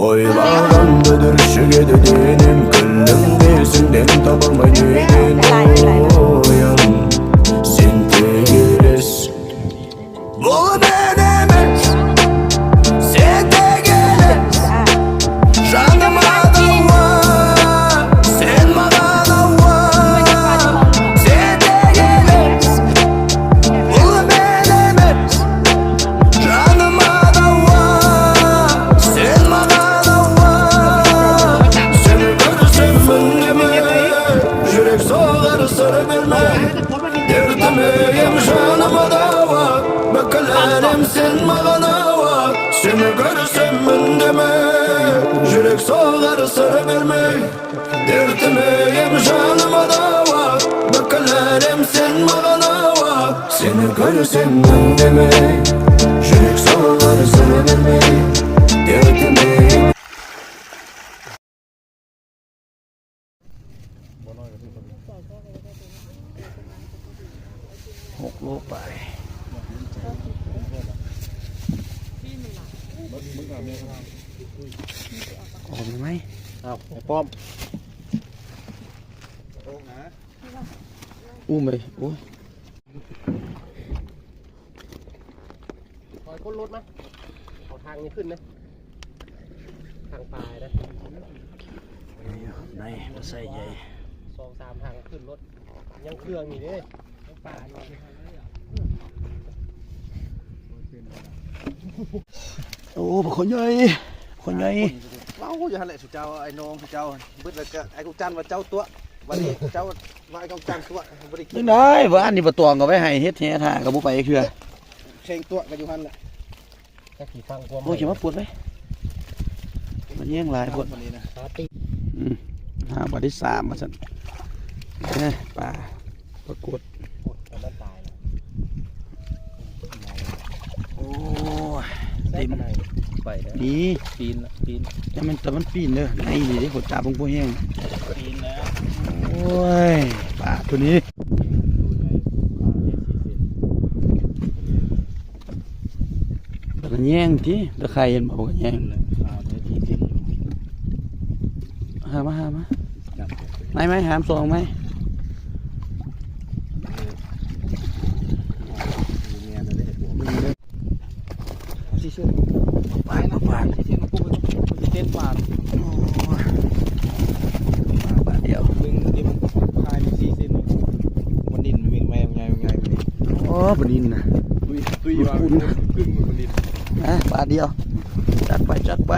Oylardandır şüge dediğinim Gönlüm değilsin beni tapamayın Uyan sen tegiris Bu benemez Sen tegiris Canıma da var Sen bana da var Sen tegiris Bu benemez Canıma da var Sen bana da var Seni görürsem önleme Yürek soğar sarı verme Derdime canıma da var Bakalerim sen bana var Seni görürsem önleme Yürek soğar sarı verme Derdime canıma da var Bakalerim sen bana var Seni görürsem önleme Yürek soğar sarı verme Derdime 6 โลไปออกไหมเอาไอ้ป้อมอุ้มไปโอ้ยคอยก้นรถไหมเอาทางนี้ขึ้นนะทางปลายนะ ในมาใส่ใหญ่ 2-3 ทางขึ้นรถยังเครื่องนี่เด้ยังป่าอยู่ โอ้บ่คนใหญ่คนใหญ่ เว้าอยู่หั่นแหละสุเจ้าไอ้น้องสุเจ้าบึดแล้วก็ไอ้กุจันว่าเจ้าตัววันนี้เจ้าว่าไอ้กุจันตัวบ่ได้คิ จั ด งได้ว่าอันนี้บ่ตวงก็ไว้ให้เฮ็ดแท้ท่าก็บ่ไปเทื่อ เชิงตัวก็อยู่หั่นแหละ จะขี่ฟังความ โอ้ยสิมาปวดไหมมันแย่งหลายปวด วันนี้นะ ปาตี หาบ่ได้3ว่าซั่นปลาปรากฏ มันตายแล้ว โอ้ยเต็ม ไปแล้ว นี่ ปีนปีน แต่มันปีนเด้อในนี่เด้ขนตาบ่แห้ง ปีนแล้ว โอ้ยปลาตัวนี้มันแย่งติตะไคร้เห็นบ่ก็แย่งหามาไม่หามสองไหม สิเชื่อ ปลาปลา สิเชื่อมันปุ๊บมันเต้นปาน ปลาเดียว มึงเดี๋ยวมันพายมัน4เซนมันดินมันแม่ใหญ่มัน โอ้ปลานินนะ ตุยว่าครึ่งมันดิน ปลาเดียวจัดไป